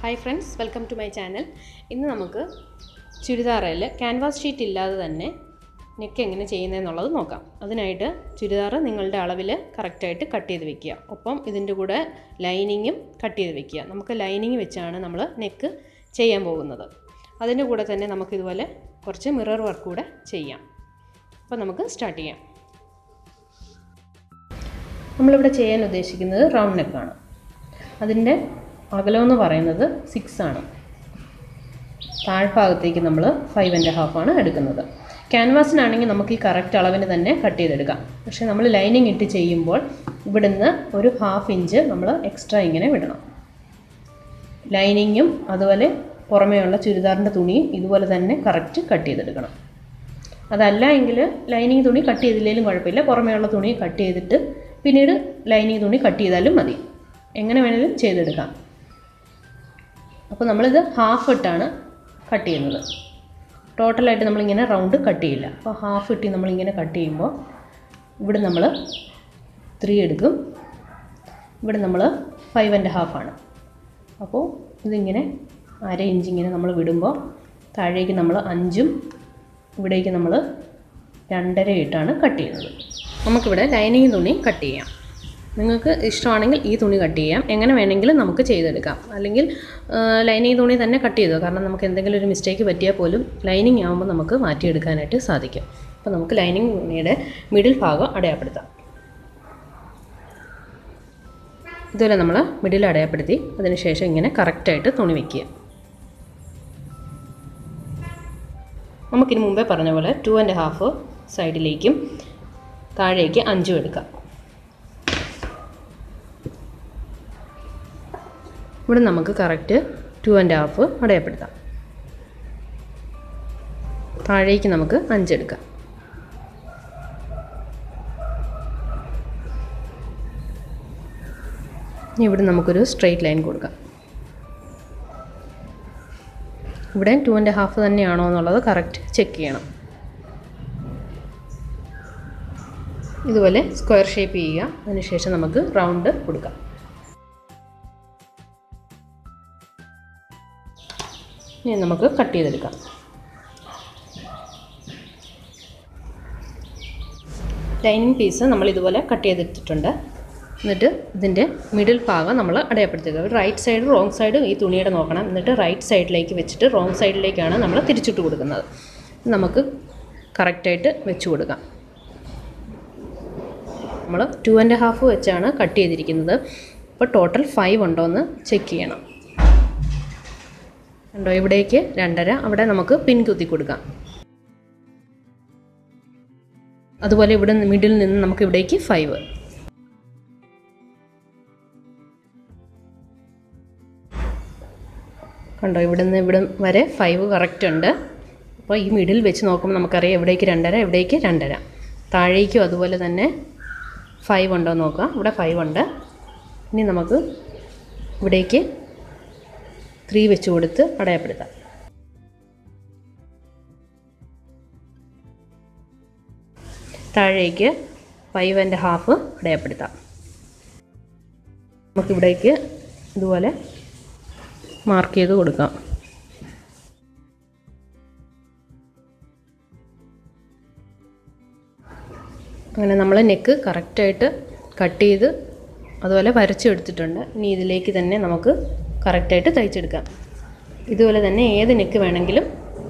Hi friends, welcome to my channel. ഇന്ന് നമുക്ക് ചുരിദാറിൽ canvas sheet ഇല്ലാതെ തന്നെ നെക്ക് എങ്ങനെ ചെയ്യുന്നതെന്നുള്ളത് നോക്കാം. അതിനായിട്ട് ചുരിദാർ നിങ്ങളുടെ അളവിൽ കറക്റ്റായിട്ട് കട്ട് ചെയ്ത് വെക്കുക. ഒപ്പം ഇതിൻ്റെ കൂടെ ലൈനിങ്ങും കട്ട് ചെയ്ത് വെക്കുക. നമുക്ക് ലൈനിങ് വെച്ചാണ് നമ്മൾ നെക്ക് ചെയ്യാൻ പോകുന്നത്. അതിൻ്റെ കൂടെ തന്നെ നമുക്കിതുപോലെ കുറച്ച് മിറർ വർക്ക് കൂടെ ചെയ്യാം. അപ്പോൾ നമുക്ക് സ്റ്റാർട്ട് ചെയ്യാം. നമ്മളിവിടെ ചെയ്യാൻ ഉദ്ദേശിക്കുന്നത് റൗണ്ട് നെക്കാണ്. അതിൻ്റെ അകലമെന്ന് പറയുന്നത് 6 ആണ്. താഴ്ഭാഗത്തേക്ക് നമ്മൾ 5½ ആണ് എടുക്കുന്നത്. ക്യാൻവാസിനാണെങ്കിൽ നമുക്ക് ഈ കറക്റ്റ് അളവിന് തന്നെ കട്ട് ചെയ്തെടുക്കാം. പക്ഷേ നമ്മൾ ലൈനിങ് ഇട്ട് ചെയ്യുമ്പോൾ ഇവിടുന്ന് ഒരു 1/2 ഇഞ്ച് നമ്മൾ എക്സ്ട്രാ ഇങ്ങനെ വിടണം. ലൈനിങ്ങും അതുപോലെ പുറമേയുള്ള ചുരിദാറിൻ്റെ തുണിയും ഇതുപോലെ തന്നെ കറക്റ്റ് കട്ട് ചെയ്തെടുക്കണം. അതല്ല എങ്കിൽ ലൈനിങ് തുണി കട്ട് ചെയ്തില്ലെങ്കിലും കുഴപ്പമില്ല, പുറമേയുള്ള തുണി കട്ട് ചെയ്തിട്ട് പിന്നീട് ലൈനിങ് തുണി കട്ട് ചെയ്താലും മതി. എങ്ങനെ വേണമെങ്കിലും ചെയ്തെടുക്കാം. അപ്പോൾ നമ്മളിത് 1/2 ഇട്ടാണ് കട്ട് ചെയ്യുന്നത്. ടോട്ടലായിട്ട് നമ്മളിങ്ങനെ റൗണ്ട് കട്ട് ചെയ്യില്ല. അപ്പോൾ 1/2 ഇട്ടി നമ്മളിങ്ങനെ കട്ട് ചെയ്യുമ്പോൾ ഇവിടെ നമ്മൾ 3 എടുക്കും, ഇവിടെ നമ്മൾ 5½ ആണ്. അപ്പോൾ ഇതിങ്ങനെ 1/2 ഇഞ്ച് ഇങ്ങനെ നമ്മൾ വിടുമ്പോൾ താഴേക്ക് നമ്മൾ 5ഉം ഇവിടേക്ക് നമ്മൾ 2½ ഇട്ടാണ് കട്ട് ചെയ്യുന്നത്. നമുക്കിവിടെ ലൈനിങ് തുണി കട്ട് ചെയ്യാം. നിങ്ങൾക്ക് ഇഷ്ടമാണെങ്കിൽ ഈ തുണി കട്ട് ചെയ്യാം, എങ്ങനെ വേണമെങ്കിലും നമുക്ക് ചെയ്തെടുക്കാം. അല്ലെങ്കിൽ ലൈനിങ് തുണി തന്നെ കട്ട് ചെയ്തോ, കാരണം നമുക്ക് എന്തെങ്കിലും ഒരു മിസ്റ്റേക്ക് പറ്റിയാൽ പോലും ലൈനിങ് ആകുമ്പോൾ നമുക്ക് മാറ്റിയെടുക്കാനായിട്ട് സാധിക്കും. അപ്പോൾ നമുക്ക് ലൈനിങ് തുണിയുടെ മിഡിൽ ഭാഗം അടയാളപ്പെടുത്താം. ഇതുപോലെ നമ്മൾ മിഡിൽ അടയാളപ്പെടുത്തി അതിനുശേഷം ഇങ്ങനെ കറക്റ്റായിട്ട് തുണി വയ്ക്കുക. നമുക്കിന് മുമ്പേ പറഞ്ഞ പോലെ 2½ സൈഡിലേക്കും താഴേക്ക് 5 എടുക്കാം. ഇവിടെ നമുക്ക് കറക്റ്റ് 2½ അടയാളപ്പെടുത്താം. താഴേക്ക് നമുക്ക് 5 എടുക്കാം. ഇനി ഇവിടെ നമുക്കൊരു സ്ട്രെയിറ്റ് ലൈൻ കൊടുക്കാം. ഇവിടെ 2½ തന്നെയാണോ എന്നുള്ളത് കറക്റ്റ് ചെക്ക് ചെയ്യണം. ഇതുപോലെ സ്ക്വയർ ഷേപ്പ് ചെയ്യുക. അതിനുശേഷം നമുക്ക് റൗണ്ട് കൊടുക്കാം. ഇനി നമുക്ക് കട്ട് ചെയ്തെടുക്കാം. ലൈനിങ് പീസ് നമ്മൾ ഇതുപോലെ കട്ട് ചെയ്തെടുത്തിട്ടുണ്ട്. എന്നിട്ട് ഇതിൻ്റെ മിഡിൽ ഭാഗം നമ്മൾ അടയാളപ്പെടുത്തുക. റൈറ്റ് സൈഡ് റോങ് സൈഡ് ഈ തുണിയുടെ നോക്കണം. എന്നിട്ട് റൈറ്റ് സൈഡിലേക്ക് വെച്ചിട്ട് റോങ് സൈഡിലേക്കാണ് നമ്മൾ തിരിച്ചിട്ട് കൊടുക്കുന്നത്. നമുക്ക് കറക്റ്റായിട്ട് വെച്ച് കൊടുക്കാം. നമ്മൾ 2½ വെച്ചാണ് കട്ട് ചെയ്തിരിക്കുന്നത്. അപ്പോൾ ടോട്ടൽ 5 ഉണ്ടോ എന്ന് ചെക്ക് ചെയ്യണം. ഉണ്ടോ? ഇവിടേക്ക് 2½ അവിടെ നമുക്ക് പിൻ കുത്തി കൊടുക്കാം. അതുപോലെ ഇവിടെ മിഡിൽ നിന്ന് നമുക്ക് ഇവിടേക്ക് 5. കണ്ടോ? ഇവിടെ നിന്ന് ഇവിടെ വരെ 5 കറക്റ്റ് ഉണ്ട്. അപ്പോൾ ഈ മിഡിൽ വെച്ച് നോക്കുമ്പോൾ നമുക്കറിയാം ഇവിടേക്ക് 2½ ഇവിടേക്ക് 2½ താഴേക്കും അതുപോലെ തന്നെ 5 ഉണ്ടോ എന്ന് നോക്കുക. ഇവിടെ 5 ഉണ്ട്. ഇനി നമുക്ക് ഇവിടേക്ക് 3 വെച്ച് കൊടുത്ത് അടയാളപ്പെടുത്താം. താഴേക്ക് 5½ അടയാളപ്പെടുത്താം. നമുക്കിവിടേക്ക് ഇതുപോലെ മാർക്ക് ചെയ്ത് കൊടുക്കാം. അങ്ങനെ നമ്മൾ നെക്ക് കറക്റ്റായിട്ട് കട്ട് ചെയ്ത് അതുപോലെ വരച്ചെടുത്തിട്ടുണ്ട്. ഇനി ഇതിലേക്ക് തന്നെ നമുക്ക് കറക്റ്റായിട്ട് തയ്ച്ചെടുക്കാം. ഇതുപോലെ തന്നെ ഏത് നെക്ക് വേണമെങ്കിലും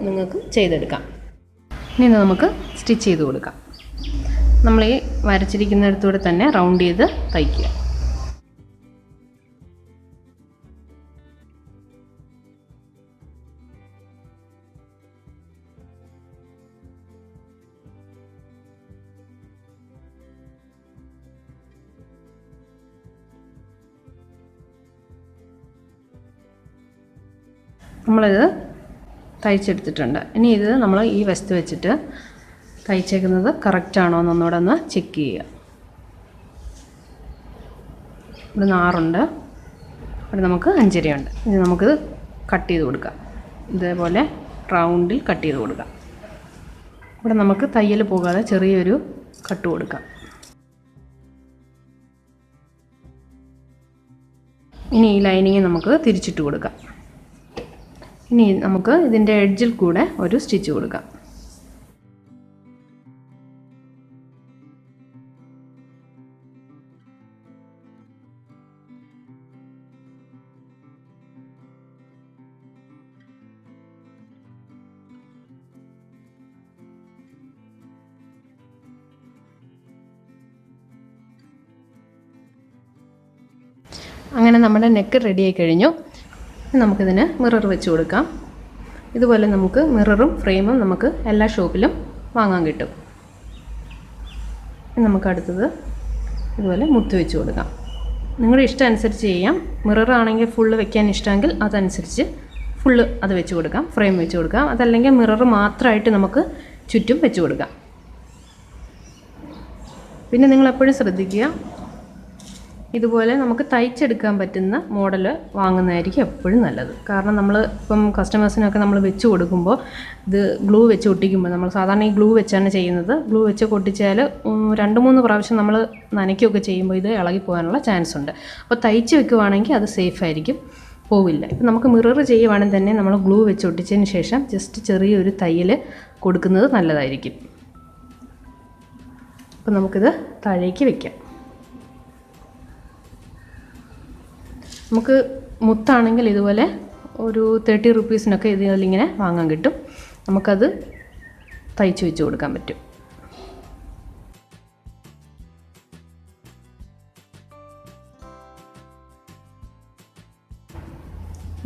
നിങ്ങൾക്ക് ചെയ്തെടുക്കാം. ഇനി നമുക്ക് സ്റ്റിച്ച് ചെയ്ത് കൊടുക്കാം. നമ്മൾ ഈ വരച്ചിരിക്കുന്നിടത്തൂടെ തന്നെ റൗണ്ട് ചെയ്ത് തയ്ക്കുക. നമ്മളിത് തയ്ച്ചെടുത്തിട്ടുണ്ട്. ഇനി ഇത് നമ്മൾ ഈ വശത്ത് വെച്ചിട്ട് തയ്ച്ചേക്കുന്നത് കറക്റ്റാണോ എന്നൊന്നുകൂടെ ഒന്ന് ചെക്ക് ചെയ്യുക. ഇവിടെ 6 ഉണ്ട്, ഇവിടെ നമുക്ക് 5½ ഉണ്ട്. ഇനി നമുക്കിത് കട്ട് ചെയ്ത് കൊടുക്കാം. ഇതേപോലെ റൗണ്ടിൽ കട്ട് ചെയ്ത് കൊടുക്കാം. ഇവിടെ നമുക്ക് തയ്യൽ പോകാതെ ചെറിയൊരു കട്ട് കൊടുക്കാം. ഇനി ഈ ലൈനിങ് നമുക്ക് തിരിച്ചിട്ട് കൊടുക്കാം. ഇനി നമുക്ക് ഇതിൻ്റെ എഡ്ജിൽ കൂടെ ഒരു സ്റ്റിച്ച് കൊടുക്കാം. അങ്ങനെ നമ്മുടെ നെക്ക് റെഡിയായി കഴിഞ്ഞു. നമുക്കിതിന് മിറർ വെച്ച് കൊടുക്കാം. ഇതുപോലെ നമുക്ക് മിററും ഫ്രെയിമും നമുക്ക് എല്ലാ ഷോപ്പിലും വാങ്ങാൻ കിട്ടും. നമുക്ക് അടുത്തത് ഇതുപോലെ മുത്ത് വെച്ച് കൊടുക്കാം. നിങ്ങളുടെ ഇഷ്ടം അനുസരിച്ച് ചെയ്യാം. മിറർ ആണെങ്കിൽ ഫുള്ള് വെക്കാൻ ഇഷ്ടമെങ്കിൽ അതനുസരിച്ച് ഫുള്ള് അത് വെച്ച് കൊടുക്കാം, ഫ്രെയിം വെച്ച് കൊടുക്കാം. അതല്ലെങ്കിൽ മിറർ മാത്രമായിട്ട് നമുക്ക് ചുറ്റും വെച്ച് കൊടുക്കാം. പിന്നെ നിങ്ങളെപ്പോഴും ശ്രദ്ധിക്കുക, ഇതുപോലെ നമുക്ക് തയ്ച്ചെടുക്കാൻ പറ്റുന്ന മോഡൽ വാങ്ങുന്നതായിരിക്കും എപ്പോഴും നല്ലത്. കാരണം നമ്മൾ ഇപ്പം കസ്റ്റമേഴ്സിനൊക്കെ നമ്മൾ വെച്ച് കൊടുക്കുമ്പോൾ ഇത് ഗ്ലൂ വെച്ച് ഒട്ടിക്കുമ്പോൾ നമ്മൾ സാധാരണ ഈ ഗ്ലൂ വെച്ചാണ് ചെയ്യുന്നത്. ഗ്ലൂ വെച്ച് ഒട്ടിച്ചാൽ 2-3 പ്രാവശ്യം നമ്മൾ നനയ്ക്കുകയൊക്കെ ചെയ്യുമ്പോൾ ഇത് ഇളകിപ്പോകാനുള്ള ചാൻസ് ഉണ്ട്. അപ്പോൾ തയ്ച്ച് വെക്കുവാണെങ്കിൽ അത് സേഫായിരിക്കും, പോവില്ല. ഇപ്പം നമുക്ക് മിറർ ചെയ്യുവാണെങ്കിൽ തന്നെ നമ്മൾ ഗ്ലൂ വെച്ച് ഒട്ടിച്ചതിന് ശേഷം ജസ്റ്റ് ചെറിയൊരു തയ്യൽ കൊടുക്കുന്നത് നല്ലതായിരിക്കും. അപ്പം നമുക്കിത് താഴേക്ക് വയ്ക്കാം. നമുക്ക് മുത്താണെങ്കിൽ ഇതുപോലെ ഒരു 30 റുപ്പീസിനൊക്കെ ഇതിലിങ്ങനെ വാങ്ങാൻ കിട്ടും. നമുക്കത് തയ്ച്ച് വെച്ച് കൊടുക്കാൻ പറ്റും.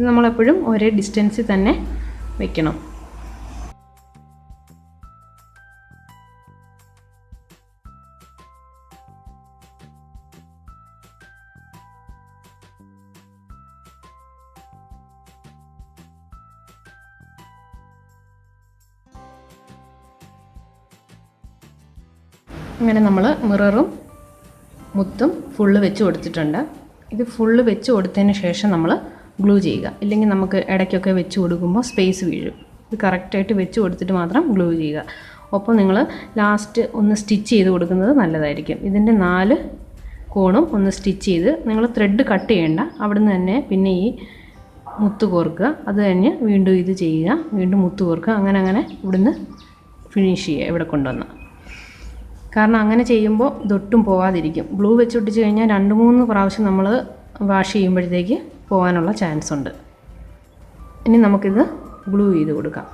നമ്മളെപ്പോഴും ഒരേ ഡിസ്റ്റൻസിൽ തന്നെ വെക്കണം. അങ്ങനെ നമ്മൾ മിററും മുത്തും ഫുള്ള് വെച്ച് കൊടുത്തിട്ടുണ്ട്. ഇത് ഫുള്ള് വെച്ച് കൊടുത്തതിന് ശേഷം നമ്മൾ ഗ്ലൂ ചെയ്യുക. ഇല്ലെങ്കിൽ നമുക്ക് ഇടയ്ക്കൊക്കെ വെച്ച് കൊടുക്കുമ്പോൾ സ്പേസ് വീഴും. ഇത് കറക്റ്റായിട്ട് വെച്ച് കൊടുത്തിട്ട് മാത്രം ഗ്ലൂ ചെയ്യുക. ഒപ്പം നിങ്ങൾ ലാസ്റ്റ് ഒന്ന് സ്റ്റിച്ച് ചെയ്ത് കൊടുക്കുന്നത് നല്ലതായിരിക്കും. ഇതിൻ്റെ 4 കോണും ഒന്ന് സ്റ്റിച്ച് ചെയ്ത് നിങ്ങൾ ത്രെഡ് കട്ട് ചെയ്യേണ്ട, അവിടുന്ന് തന്നെ പിന്നെ ഈ മുത്ത് കോർക്കുക. അത് കഴിഞ്ഞ് വീണ്ടും ഇത് ചെയ്യുക, വീണ്ടും മുത്ത് കോർക്കുക. അങ്ങനെ ഇവിടുന്ന് ഫിനിഷ് ചെയ്യുക ഇവിടെ കൊണ്ടുവന്ന്. കാരണം അങ്ങനെ ചെയ്യുമ്പോൾ ഇതൊട്ടും പോകാതിരിക്കും. ഗ്ലൂ വെച്ച് ഒട്ടിച്ച് കഴിഞ്ഞാൽ 2-3 പ്രാവശ്യം നമ്മൾ വാഷ് ചെയ്യുമ്പോഴത്തേക്ക് പോകാനുള്ള ചാൻസ് ഉണ്ട്. ഇനി നമുക്കിത് ഗ്ലൂ ചെയ്ത് കൊടുക്കാം.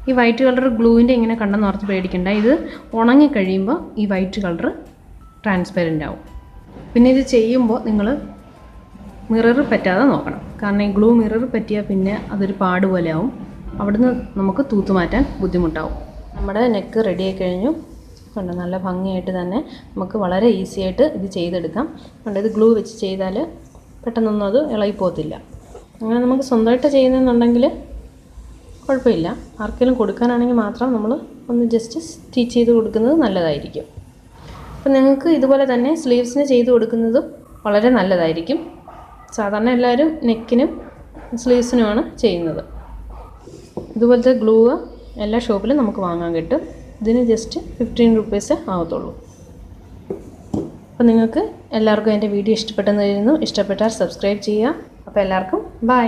ഈ വൈറ്റ് കളർ ഗ്ലൂവിൻ്റെ ഇങ്ങനെ കണ്ടെന്ന് ഓർത്ത് പേടിക്കണ്ട. ഇത് ഉണങ്ങിക്കഴിയുമ്പോൾ ഈ വൈറ്റ് കളർ ട്രാൻസ്പെറൻ്റ് ആവും. പിന്നെ ഇത് ചെയ്യുമ്പോൾ നിങ്ങൾ മിറർ പറ്റാതെ നോക്കണം. കാരണം ഈ ഗ്ലൂ മിറർ പറ്റിയാൽ പിന്നെ അതൊരു പാട് പോലെ ആവും. അവിടുന്ന് നമുക്ക് തൂത്ത് മാറ്റാൻ ബുദ്ധിമുട്ടാവും. നമ്മുടെ നെക്ക് റെഡിയായി കഴിഞ്ഞു. കണ്ടോ, നല്ല ഭംഗിയായിട്ട് തന്നെ നമുക്ക് വളരെ ഈസി ആയിട്ട് ഇത് ചെയ്തെടുക്കാം. കണ്ടോ, ഇത് ഗ്ലൂ വെച്ച് ചെയ്താൽ പെട്ടെന്നൊന്നും അത് ഇളകിപ്പോകത്തില്ല. അങ്ങനെ നമുക്ക് സ്വന്തമായിട്ട് ചെയ്യുന്നതെന്നുണ്ടെങ്കിൽ കുഴപ്പമില്ല. ആർക്കെങ്കിലും കൊടുക്കാനാണെങ്കിൽ മാത്രം നമ്മൾ ഒന്ന് ജസ്റ്റ് സ്റ്റിച്ച് ചെയ്ത് കൊടുക്കുന്നത് നല്ലതായിരിക്കും. അപ്പോൾ നിങ്ങൾക്ക് ഇതുപോലെ തന്നെ സ്ലീവ്സിന് ചെയ്ത് കൊടുക്കുന്നതും വളരെ നല്ലതായിരിക്കും. സാധാരണ എല്ലാവരും നെക്കിനും സ്ലീവ്സിനുമാണ് ചെയ്യുന്നത്. ഇതുപോലത്തെ ഗ്ലൂ എല്ലാ ഷോപ്പിലും നമുക്ക് വാങ്ങാൻ കിട്ടും. ഇതിന് ജസ്റ്റ് 15 റുപ്പീസ് ആവത്തുള്ളൂ. അപ്പോൾ നിങ്ങൾക്ക് എല്ലാവർക്കും എൻ്റെ വീഡിയോ ഇഷ്ടപ്പെട്ടെന്ന് കരുതുന്നു. ഇഷ്ടപ്പെട്ടാൽ സബ്സ്ക്രൈബ് ചെയ്യുക. അപ്പോൾ എല്ലാവർക്കും ബൈ.